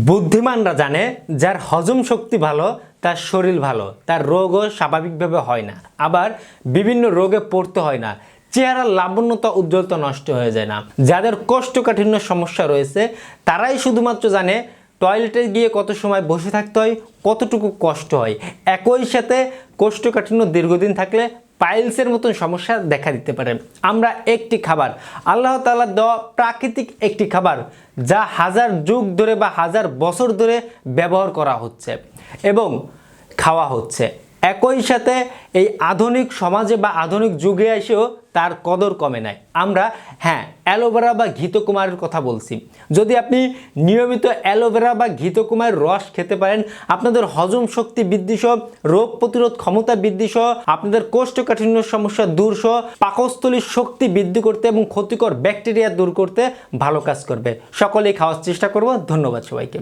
বুদ্ধিমানরা জানে যার হজম শক্তি ভালো তার শরীর ভালো, তার রোগও স্বাভাবিকভাবে হয় না, আবার বিভিন্ন রোগে পড়তে হয় না, চেহারার লাবণ্যতা উজ্জ্বলতা নষ্ট হয়ে যায় না। যাদের কোষ্ঠকাঠিন্য সমস্যা রয়েছে তারাই শুধুমাত্র জানে টয়লেটে গিয়ে কত সময় বসে থাকতে হয়, কতটুকু কষ্ট হয়। একই সাথে কোষ্ঠকাঠিন্য দীর্ঘদিন থাকলে পাইলসের মতন সমস্যা দেখা দিতে পারে। আমরা একটি খাবার, আল্লাহ তাআলা দেওয়া প্রাকৃতিক একটি খাবার, যা হাজার যুগ ধরে বা হাজার বছর ধরে ব্যবহার করা হচ্ছে এবং খাওয়া হচ্ছে। একই সাথে এই আধুনিক সমাজে বা আধুনিক যুগে এসেও তার কদর কমে নাই। আমরা অ্যালোভেরা বা ঘৃতকুমারের কথা বলছি। যদি আপনি নিয়মিত অ্যালোভেরা বা ঘৃতকুমারের রস খেতে পারেন, আপনাদের হজম শক্তি বৃদ্ধি সহ, রোগ প্রতিরোধ ক্ষমতা বৃদ্ধি সহ, আপনাদের কোষ্ঠকাঠিন্য সমস্যা দূর সহ, পাকস্থলীর শক্তি বৃদ্ধি করতে এবং ক্ষতিকর ব্যাকটেরিয়া দূর করতে ভালো কাজ করবে। সকলেই খাওয়ার চেষ্টা করব। ধন্যবাদ সবাইকে।